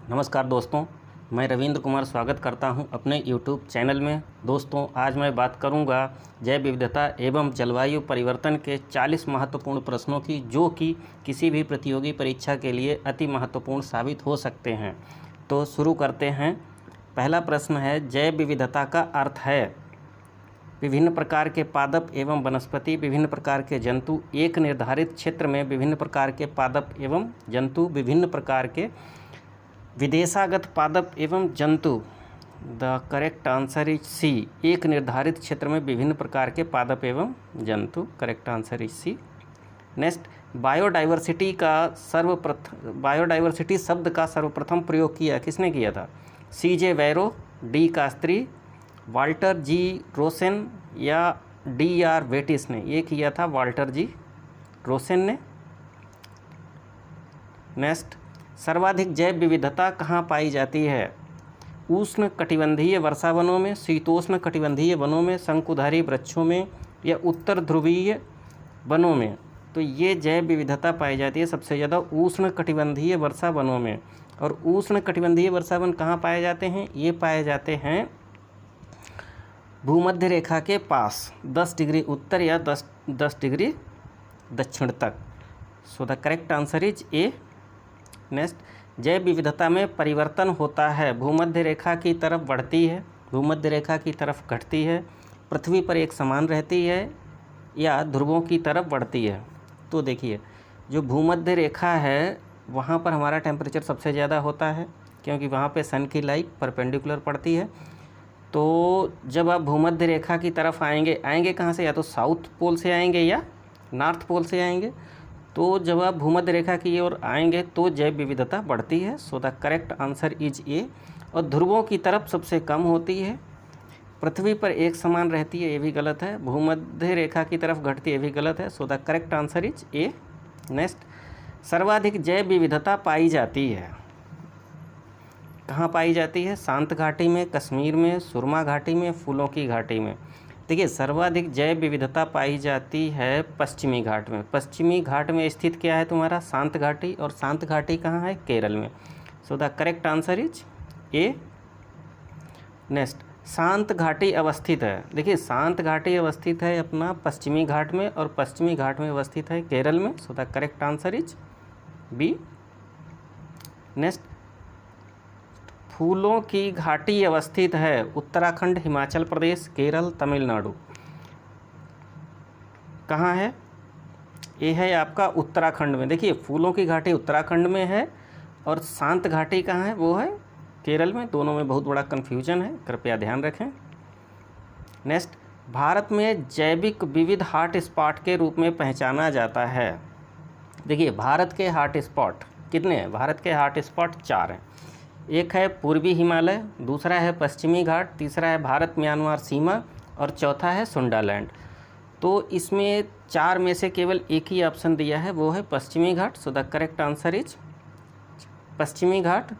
नमस्कार दोस्तों, मैं रविंद्र कुमार स्वागत करता हूं अपने YouTube चैनल में। दोस्तों, आज मैं बात करूंगा जैव विविधता एवं जलवायु परिवर्तन के 40 महत्वपूर्ण प्रश्नों की, जो कि किसी भी प्रतियोगी परीक्षा के लिए अति महत्वपूर्ण साबित हो सकते हैं। तो शुरू करते हैं। पहला प्रश्न है, जैव विविधता का अर्थ है विभिन्न प्रकार के पादप एवं वनस्पति, विभिन्न प्रकार के जंतु, एक निर्धारित क्षेत्र में विभिन्न प्रकार के पादप एवं जंतु, विभिन्न प्रकार के विदेशागत पादप एवं जंतु। The correct answer is C. एक निर्धारित क्षेत्र में विभिन्न प्रकार के पादप एवं जंतु। Correct answer is C. Next, biodiversity शब्द का सर्वप्रथम प्रयोग किया किसने किया था? C.J. वैरो, de Castri, Walter G Rosen या D.R. वेटिस ने? ये किया था वाल्टर जी रोसेन ने। नेक्स्ट, सर्वाधिक जैव विविधता कहाँ पाई जाती है? उष्ण कटिबंधीय वर्षा वनों में, शीतोष्ण कटिबंधीय वनों में, शंकुधारी वृक्षों में या उत्तर ध्रुवीय वनों में? तो ये जैव विविधता पाई जाती है सबसे ज़्यादा उष्ण कटिबंधीय वर्षा वनों में। और उष्ण कटिबंधीय वर्षा वन कहाँ पाए जाते हैं? ये पाए जाते हैं भूमध्य रेखा के पास 10 डिग्री उत्तर या 10 डिग्री दक्षिण तक। सो the correct answer is A. Next, जैव विविधता में परिवर्तन होता है, भूमध्य रेखा की तरफ बढ़ती है, भूमध्य रेखा की तरफ घटती है, पृथ्वी पर एक समान रहती है या ध्रुवों की तरफ बढ़ती है? तो देखिए, जो भूमध्य रेखा है वहाँ पर हमारा टेम्परेचर सबसे ज़्यादा होता है, क्योंकि वहाँ पे सन की लाइट परपेंडिकुलर पड़ती है। तो जब आप भूमध्य रेखा की तरफ आएंगे कहाँ से? या तो साउथ पोल से आएंगे या नॉर्थ पोल से आएंगे। तो जब आप भूमध्य रेखा की ओर आएंगे तो जैव विविधता बढ़ती है। So the correct answer is ए। और ध्रुवों की तरफ सबसे कम होती है, पृथ्वी पर एक समान रहती है, ये भी गलत है, भूमध्य रेखा की तरफ घटती है, ये भी गलत है। So the correct answer is A. Next, सर्वाधिक जैव विविधता पाई जाती है कहाँ पाई जाती है? शांत घाटी में, कश्मीर में, सुरमा घाटी में, फूलों की घाटी में? देखिए, सर्वाधिक जैव विविधता पाई जाती है पश्चिमी घाट में। पश्चिमी घाट में स्थित क्या है तुम्हारा? शांत घाटी। और शांत घाटी कहाँ है? केरल में। So the correct answer is A. Next, शांत घाटी अवस्थित है, देखिए शांत घाटी अवस्थित है अपना पश्चिमी घाट में, और पश्चिमी घाट में अवस्थित है केरल में। So the correct answer is B. Next, फूलों की घाटी अवस्थित है उत्तराखंड, हिमाचल प्रदेश, केरल, तमिलनाडु? कहाँ है? ये है आपका उत्तराखंड में। देखिए, फूलों की घाटी उत्तराखंड में है और शांत घाटी कहाँ है? वो है केरल में। दोनों में बहुत बड़ा कन्फ्यूजन है, कृपया ध्यान रखें। नेक्स्ट, भारत में जैविक विविध हॉट स्पॉट के रूप में पहचाना जाता है। देखिए, भारत के हॉट स्पॉट कितने हैं? भारत के हॉट स्पॉट 4 हैं। एक है पूर्वी हिमालय, दूसरा है पश्चिमी घाट, तीसरा है भारत म्यांमार सीमा और चौथा है सुंडालैंड। तो इसमें 4 में से केवल एक ही ऑप्शन दिया है, वो है पश्चिमी घाट। So the correct answer is पश्चिमी घाट।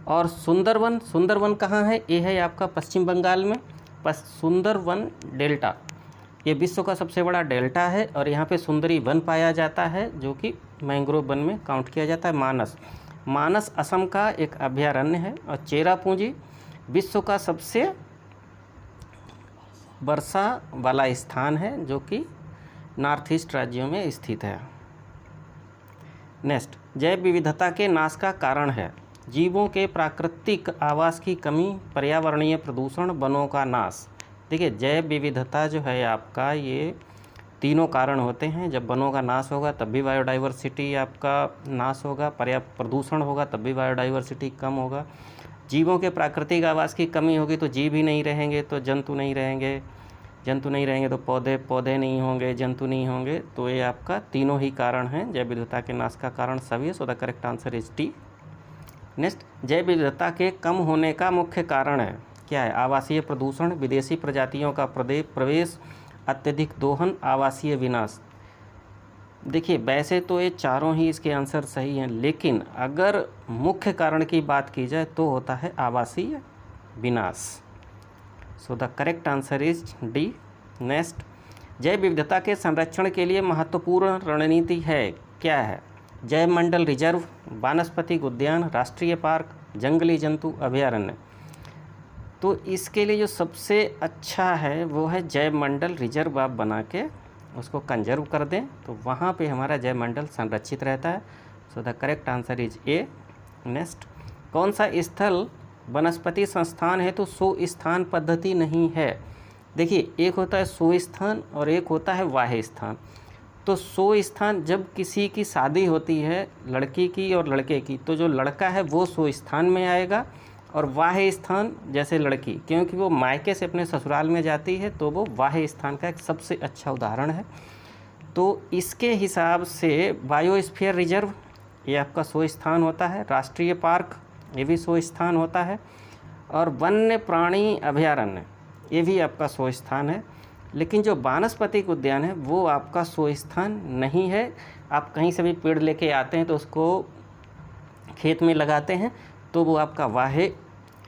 और सुंदरवन कहाँ है? ये है आपका पश्चिम बंगाल में। सुंदरवन डेल्टा, ये विश्व का सबसे बड़ा डेल्टा है और यहाँ पे सुंदरी वन पाया जाता है, जो कि मैंग्रोव वन में काउंट किया जाता है। मानस असम का एक अभयारण्य है। और चेरापूंजी विश्व का सबसे वर्षा वाला स्थान है, जो कि नॉर्थ ईस्ट राज्यों में स्थित है। नेक्स्ट, जैव विविधता के नाश का कारण है, जीवों के प्राकृतिक आवास की कमी, पर्यावरणीय प्रदूषण, वनों का नाश। देखिए, जैव विविधता जो है आपका, ये तीनों कारण होते हैं। जब वनों का नाश होगा तब भी बायोडाइवर्सिटी आपका नाश होगा, प्रदूषण होगा तब भी बायोडाइवर्सिटी कम होगा, जीवों के प्राकृतिक आवास की कमी होगी तो जीव ही नहीं रहेंगे, तो जंतु नहीं रहेंगे, जंतु नहीं रहेंगे तो पौधे नहीं होंगे, जंतु नहीं होंगे। तो ये आपका तीनों ही कारण हैं जैव विविधता के नाश का कारण सभी है। So the correct answer is D. Next, जैव विविधता के कम होने का मुख्य कारण है क्या है? आवासीय प्रदूषण, विदेशी प्रजातियों का प्रवेश, अत्यधिक दोहन, आवासीय विनाश। देखिए, वैसे तो ये चारों ही इसके आंसर सही हैं, लेकिन अगर मुख्य कारण की बात की जाए तो होता है आवासीय विनाश। सो the correct answer is D. Next, जैव विविधता के संरक्षण के लिए महत्वपूर्ण रणनीति है क्या है? जैव मंडल रिजर्व, वानस्पतिक उद्यान, राष्ट्रीय पार्क, जंगली जंतु अभयारण्य। तो इसके लिए जो सबसे अच्छा है वो है जैव मंडल रिजर्व। आप बना के उसको कंजर्व कर दें तो वहाँ पे हमारा जैव मंडल संरक्षित रहता है। So the correct answer is A. Next, कौन सा स्थल वनस्पति संस्थान है तो सो स्थान पद्धति नहीं है? देखिए, एक होता है सो स्थान और एक होता है वाह्य स्थान। तो सो स्थान जब किसी की शादी होती है लड़की की और लड़के की, तो जो लड़का है वो सो स्थान में आएगा, और वाह्य स्थान जैसे लड़की, क्योंकि वो मायके से अपने ससुराल में जाती है, तो वो वाह्य स्थान का एक सबसे अच्छा उदाहरण है। तो इसके हिसाब से बायोस्फीयर रिजर्व ये आपका सो स्थान होता है, राष्ट्रीय पार्क ये भी सो स्थान होता है, और वन्य प्राणी अभयारण्य ये भी आपका सो स्थान है। लेकिन जो वानस्पतिक उद्यान है वो आपका सो स्थान नहीं है। आप कहीं से भी पेड़ लेके आते हैं तो उसको खेत में लगाते हैं तो वो आपका वाह्य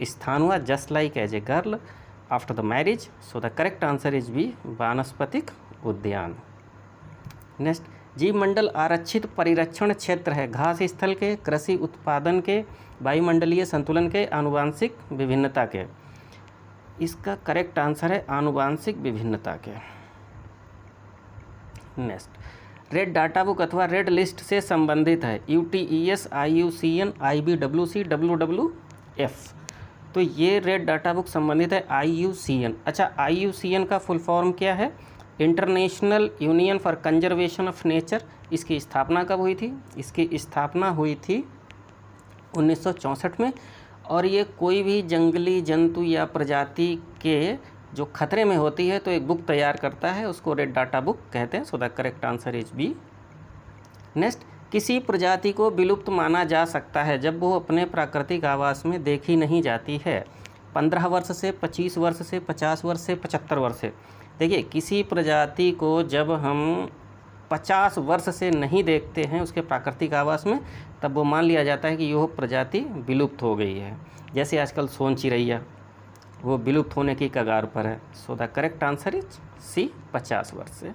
स्थान हुआ, just like as a girl after the marriage. So the correct answer is B, वानस्पतिक उद्यान। नेक्स्ट, जीव मंडल आरक्षित परिरक्षण क्षेत्र है घास स्थल के, कृषि उत्पादन के, वायुमंडलीय संतुलन के, आनुवांशिक विभिन्नता के। इसका करेक्ट आंसर है आनुवांशिक विभिन्नता के। नेक्स्ट, रेड डाटा बुक अथवा रेड लिस्ट से संबंधित है UTES, IUCN, IBWC, WWF। तो ये रेड डाटा बुक संबंधित है IUCN। अच्छा, IUCN का फुल फॉर्म क्या है? International union for conservation of nature. इसकी स्थापना कब हुई थी? इसकी स्थापना हुई थी 1964 में। और ये कोई भी जंगली जंतु या प्रजाति के जो खतरे में होती है तो एक बुक तैयार करता है, उसको रेड डाटा बुक कहते हैं। So the correct answer is B. Next, किसी प्रजाति को विलुप्त माना जा सकता है जब वो अपने प्राकृतिक आवास में देखी नहीं जाती है। 15 वर्ष से, 25 वर्ष से, 50 वर्ष से, 75 वर्ष से। देखिए, किसी प्रजाति को जब हम 50 वर्ष से नहीं देखते हैं उसके प्राकृतिक आवास में, तब वो मान लिया जाता है कि यह प्रजाति विलुप्त हो गई है। जैसे आजकल सोन चिड़ैया, वो विलुप्त होने की कगार पर है। So the correct answer is C, 50 वर्ष से।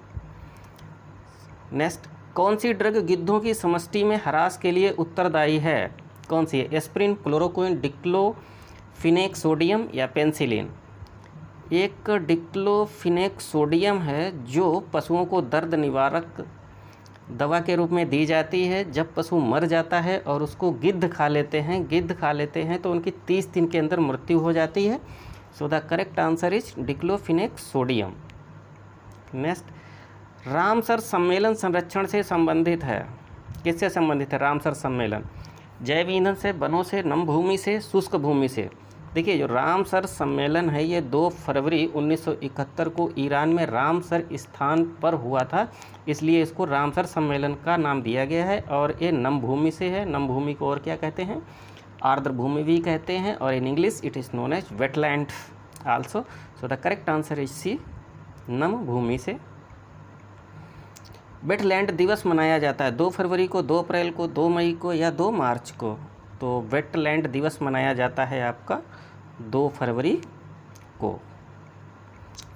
नेक्स्ट, कौन सी ड्रग गिद्धों की समष्टि में ह्रास के लिए उत्तरदायी है? कौन सी है? एस्प्रिन, क्लोरोक्विन, डिक्लोफिनेक सोडियम या पेंसिलिन? एक डिक्लोफिनेक सोडियम है जो पशुओं को दर्द निवारक दवा के रूप में दी जाती है जब पशु मर जाता है और उसको गिद्ध खा लेते हैं तो उनकी 30 दिन के अंदर मृत्यु हो जाती है। So the correct answer is diclofenac sodium. Next, Ramsar सम्मेलन संरक्षण से संबंधित है। किससे संबंधित है रामसर सम्मेलन? जैव ईंधन से, वनों से, नम भूमि से, शुष्क भूमि से। देखिए, जो रामसर सम्मेलन है ये 2 फरवरी 1971 को ईरान में रामसर स्थान पर हुआ था, इसलिए इसको रामसर सम्मेलन का नाम दिया गया है। और ये नम भूमि से है। नम भूमि को और क्या कहते हैं? आर्द्र भूमि भी कहते हैं, और in English it is known as wetland also. So the correct answer is C, नम भूमि से। वेटलैंड दिवस मनाया जाता है 2 फरवरी को, 2 अप्रैल को, 2 मई को या 2 मार्च को? तो वेटलैंड दिवस मनाया जाता है आपका 2 फरवरी को।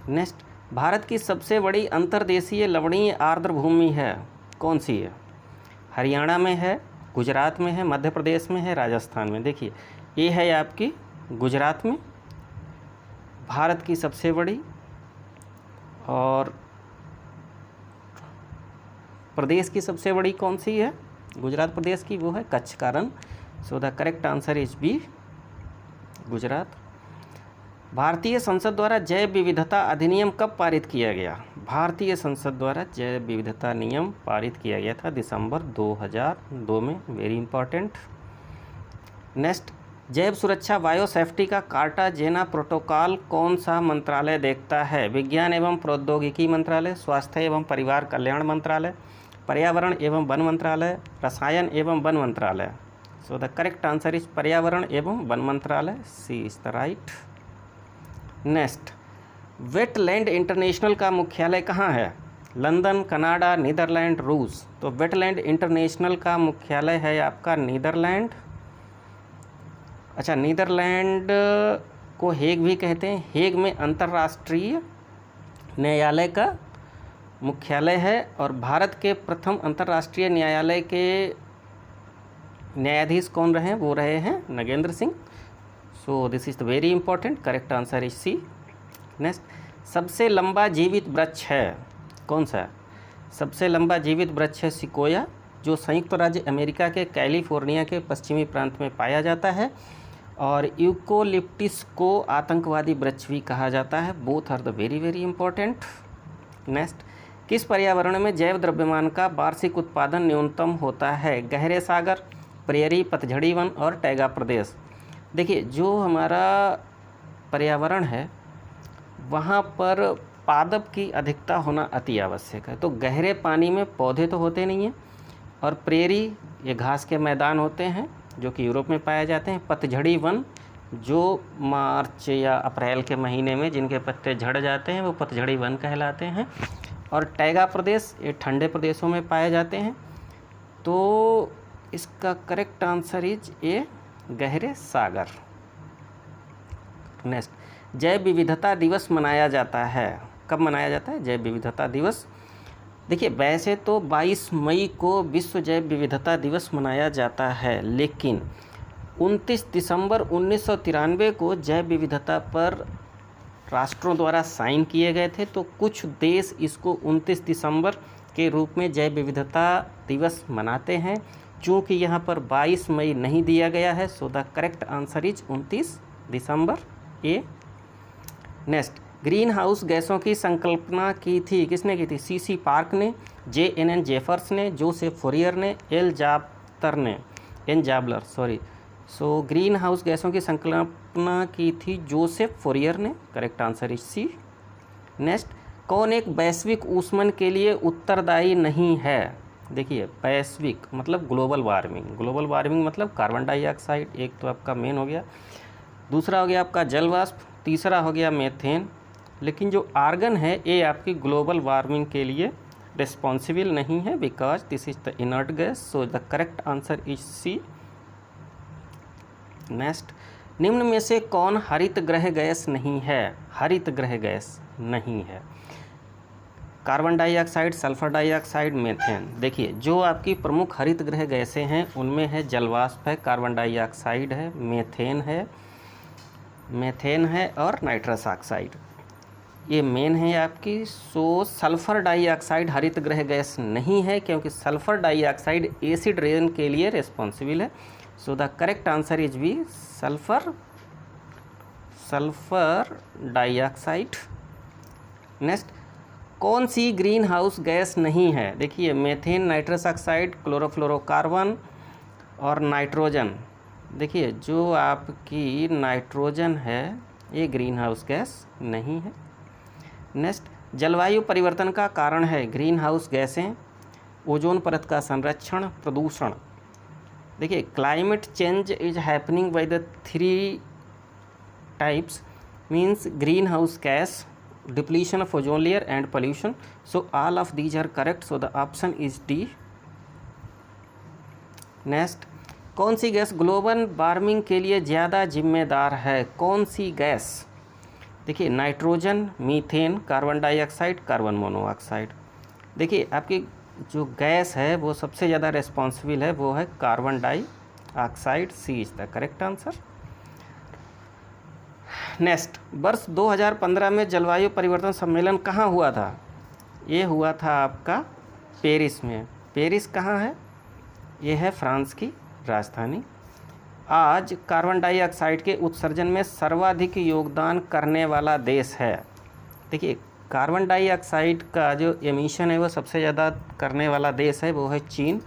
नेक्स्ट, भारत की सबसे बड़ी अंतर्देशीय लवणीय आर्द्र भूमि है, कौन सी है? हरियाणा में है, गुजरात में है, मध्य प्रदेश में है, राजस्थान में। देखिए, ये है आपकी गुजरात में भारत की सबसे बड़ी, और प्रदेश की सबसे बड़ी कौन सी है गुजरात प्रदेश की? वो है कच्छ का रण। So the correct answer is B, Gujarat. भारतीय संसद द्वारा जैव विविधता अधिनियम कब पारित किया गया? भारतीय संसद द्वारा जैव विविधता नियम पारित किया गया था दिसंबर 2002 में। Very important. नेक्स्ट, जैव सुरक्षा बायोसेफ्टी का कार्टाजेना प्रोटोकॉल कौन सा मंत्रालय देखता है? विज्ञान एवं प्रौद्योगिकी मंत्रालय, स्वास्थ्य एवं परिवार कल्याण मंत्रालय, पर्यावरण एवं वन मंत्रालय, रसायन एवं वन मंत्रालय। So the correct answer is पर्यावरण एवं वन मंत्रालय। C is the right. Next, wetland international का मुख्यालय कहाँ है? लंदन, कनाडा, नीदरलैंड, रूस। तो वेटलैंड इंटरनेशनल का मुख्यालय है आपका नीदरलैंड। अच्छा, नीदरलैंड को हेग भी कहते हैं। हेग में अंतर्राष्ट्रीय न्यायालय का मुख्यालय है, और भारत के प्रथम अंतर्राष्ट्रीय न्यायालय के न्यायाधीश कौन रहे? वो रहे हैं Nagendra Singh. So this is the very important, correct answer is C. Next, सबसे लंबा जीवित वृक्ष है कौन सा? सबसे लंबा जीवित वृक्ष है सिकोया, जो संयुक्त राज्य अमेरिका के कैलिफोर्निया के पश्चिमी प्रांत में पाया जाता है। और यूकोलिप्टिस को आतंकवादी वृक्ष भी कहा जाता है। Both are the very very important. Next, किस पर्यावरण में जैव द्रव्यमान का वार्षिक उत्पादन न्यूनतम होता है? गहरे सागर, प्रेरी, पतझड़ी वन और टैगा प्रदेश। देखिए, जो हमारा पर्यावरण है वहाँ पर पादप की अधिकता होना अति आवश्यक है। तो गहरे पानी में पौधे तो होते नहीं हैं, और प्रेरी ये घास के मैदान होते हैं जो कि यूरोप में पाए जाते हैं। पतझड़ी वन जो मार्च या अप्रैल के महीने में जिनके पत्ते झड़ जाते हैं वो पतझड़ी वन कहलाते हैं। और टैगा प्रदेश ये ठंडे प्रदेशों में पाए जाते हैं। तो इसका करेक्ट आंसर इज ए गहरे सागर। नेक्स्ट, जैव विविधता दिवस मनाया जाता है, कब मनाया जाता है जैव विविधता दिवस? देखिए, वैसे तो 22 मई को विश्व जैव विविधता दिवस मनाया जाता है, लेकिन 29 दिसंबर 1993 को जैव विविधता पर राष्ट्रों द्वारा साइन किए गए थे। तो कुछ देश इसको 29 दिसंबर के रूप में जैव विविधता दिवस मनाते हैं। चूँकि यहाँ पर 22 मई नहीं दिया गया है, so the correct answer is 29 December A. Next, green house गैसों की संकल्पना की थी, किसने की थी? सीसी पार्क ने, JNN जेफर्स ने, जोसेफ फोरियर ने, एन जाबलर सो ग्रीन हाउस गैसों की संकल्पना की थी जोसेफ फोरियर ने, correct answer is C. Next, कौन एक वैश्विक ऊष्मन के लिए उत्तरदायी नहीं है? देखिए, वैश्विक मतलब ग्लोबल वार्मिंग मतलब कार्बन डाइऑक्साइड, एक तो आपका मेन हो गया, दूसरा हो गया आपका जल वाष्प, तीसरा हो गया मीथेन। लेकिन जो आर्गन है ये आपकी ग्लोबल वार्मिंग के लिए रिस्पॉन्सिबल नहीं है, because this is the inert gas. So the correct answer is C. Next, निम्न में से कौन हरित गृह गैस नहीं है? हरित गृह गैस नहीं है। Carbon dioxide, sulphur dioxide, methane. देखिए, जो आपकी प्रमुख हरित गृह गैसें हैं उनमें है जलवाष्प है, कार्बन डाइऑक्साइड है, मीथेन है और नाइट्रस ऑक्साइड, ये मेन है आपकी। सो सल्फ़र डाइऑक्साइड हरित गृह गैस नहीं है, क्योंकि सल्फ़र डाइऑक्साइड एसिड रेन के लिए रिस्पॉन्सिबल है। So the correct answer is B sulphur dioxide. Next, कौन सी ग्रीन हाउस गैस नहीं है? देखिए, मीथेन, नाइट्रस ऑक्साइड, क्लोरोफ्लोरोकार्बन और नाइट्रोजन। देखिए, जो आपकी नाइट्रोजन है ये ग्रीन हाउस गैस नहीं है। नेक्स्ट, जलवायु परिवर्तन का कारण है ग्रीन हाउस गैसें, ओजोन परत का संरक्षण, प्रदूषण। देखिए, climate change is happening by the 3 types, means green house gas, depletion of ozone layer and pollution. So all of these are correct, so the option is D. Next, कौन सी gas global warming के लिए ज़्यादा जिम्मेदार है? कौन सी gas? देखिए, nitrogen, methane, carbon dioxide, carbon monoxide. देखिए, आपकी जो गैस है वो सबसे ज़्यादा रिस्पॉन्सिबल है, वो है carbon dioxide. C is the correct answer. Next, वर्ष 2015 में जलवायु परिवर्तन सम्मेलन कहाँ हुआ था? ये हुआ था आपका पेरिस में। पेरिस कहाँ है? ये है फ्रांस की राजधानी। आज कार्बन डाइऑक्साइड के उत्सर्जन में सर्वाधिक योगदान करने वाला देश है। देखिए, कार्बन डाइऑक्साइड का जो एमिशन है वो सबसे ज़्यादा करने वाला देश है, वो है चीन।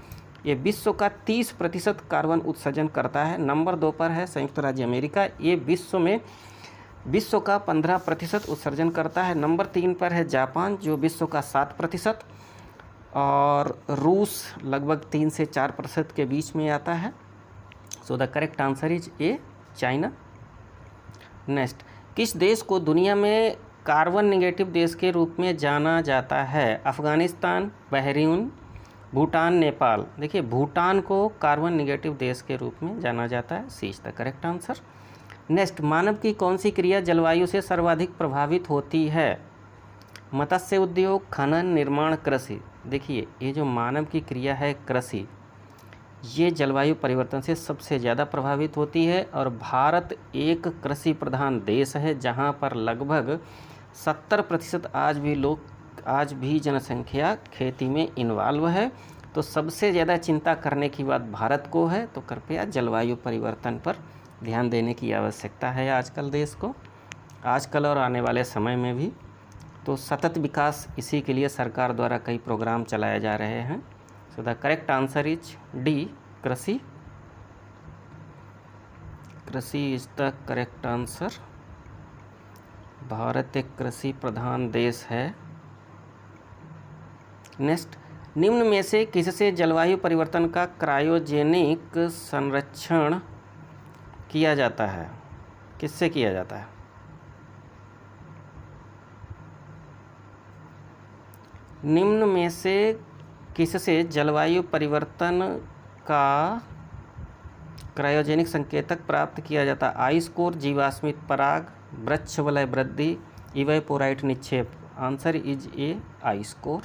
ये विश्व का 30% कार्बन उत्सर्जन करता है। नंबर 2 पर है संयुक्त राज्य अमेरिका, ये विश्व का 15% उत्सर्जन करता है। नंबर 3 पर है जापान, जो विश्व का 7%, और रूस लगभग 3 से 4% के बीच में आता है। So the correct answer is A, China. Next, किस देश को दुनिया में कार्बन नेगेटिव देश के रूप में जाना जाता है? अफ़गानिस्तान, बहरीन, भूटान, नेपाल। देखिए, भूटान को कार्बन नेगेटिव देश के रूप में जाना जाता है। C is the correct answer. Next, मानव की कौन सी क्रिया जलवायु से सर्वाधिक प्रभावित होती है? मत्स्य उद्योग, खनन, निर्माण, कृषि। देखिए, ये जो मानव की क्रिया है कृषि, ये जलवायु परिवर्तन से सबसे ज़्यादा प्रभावित होती है। और भारत एक कृषि प्रधान देश है जहाँ पर लगभग 70% आज भी जनसंख्या खेती में इन्वॉल्व है। तो सबसे ज़्यादा चिंता करने की बात भारत को है। तो कृपया जलवायु परिवर्तन पर ध्यान देने की आवश्यकता है आजकल देश को, आजकल और आने वाले समय में भी। तो सतत विकास, इसी के लिए सरकार द्वारा कई प्रोग्राम चलाए जा रहे हैं। So the correct answer is D, कृषि। कृषि is the correct answer. Bharat एक कृषि प्रधान देश है। नेक्स्ट, निम्न में से किससे जलवायु परिवर्तन का क्रायोजेनिक संरक्षण किया जाता है? किससे किया जाता है? निम्न में से किससे जलवायु परिवर्तन का क्रायोजेनिक संकेतक प्राप्त किया जाता है? आइस कोर, जीवाश्मिक पराग, वृक्ष वलय वृद्धि, इवेपोराइट निक्षेप। Answer is A, ice core.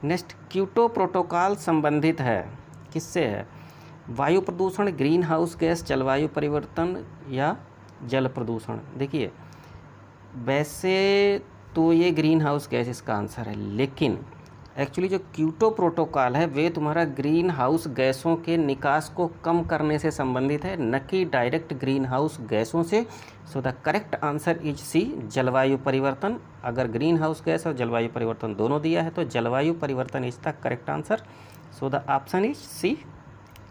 Next, Kyoto protocol संबंधित है, किससे है? वायु प्रदूषण, ग्रीन हाउस गैस, जलवायु परिवर्तन या जल प्रदूषण। देखिए, वैसे तो ये ग्रीन हाउस गैस इसका आंसर है, लेकिन एक्चुअली जो क्योटो प्रोटोकॉल है वे तुम्हारा ग्रीन हाउस गैसों के निकास को कम करने से संबंधित है, न कि डायरेक्ट ग्रीन हाउस गैसों से। So the correct answer is C, जलवायु परिवर्तन। अगर ग्रीन हाउस गैस और जलवायु परिवर्तन दोनों दिया है तो जलवायु परिवर्तन is the correct answer. So the option is C.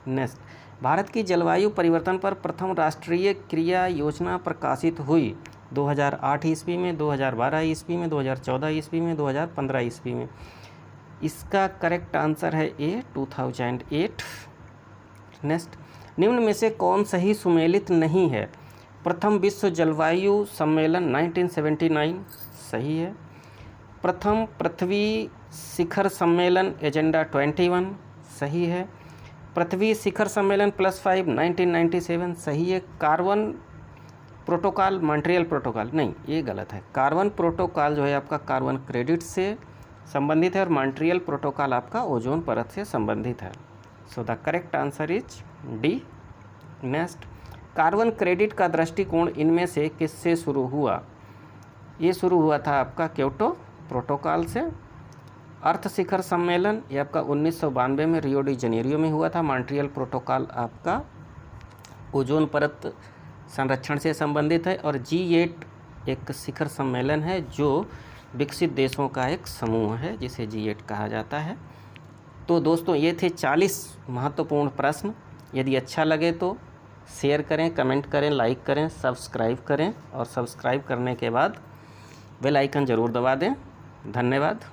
Next, Bharat की जलवायु परिवर्तन पर प्रथम राष्ट्रीय क्रिया योजना प्रकाशित हुई 2008 ईस्वी में, 2012 ईस्वी में, 2014 ईस्वी में, 2015 ईस्वी में। इसका करेक्ट आंसर है ए, 2008। नेक्स्ट, निम्न में से कौन सही सुमेलित नहीं है? प्रथम विश्व जलवायु सम्मेलन 1979 सही है। प्रथम पृथ्वी शिखर सम्मेलन एजेंडा 21 सही है। पृथ्वी शिखर सम्मेलन +5 1997 सही है। कार्बन प्रोटोकॉल, मॉन्ट्रियल प्रोटोकॉल नहीं, ये गलत है। कार्बन प्रोटोकॉल जो है आपका कार्बन क्रेडिट से संबंधित है और मॉन्ट्रियल प्रोटोकॉल आपका ओजोन परत से संबंधित है। So the correct answer is D. Next, carbon credit का दृष्टिकोण इनमें से किससे शुरू हुआ? ये शुरू हुआ था आपका क्योटो प्रोटोकॉल से। अर्थ शिखर सम्मेलन ये आपका 1992 में रियो डी जनेरियो में हुआ था। मॉन्ट्रियल प्रोटोकॉल आपका ओजोन परत संरक्षण से संबंधित है। और G8 एक शिखर सम्मेलन है जो विकसित देशों का एक समूह है जिसे G8 कहा जाता है। तो दोस्तों, ये थे 40 महत्वपूर्ण प्रश्न। यदि अच्छा लगे तो शेयर करें, कमेंट करें, लाइक करें, सब्सक्राइब करें और सब्सक्राइब करने के बाद बेल आइकन ज़रूर दबा दें। धन्यवाद।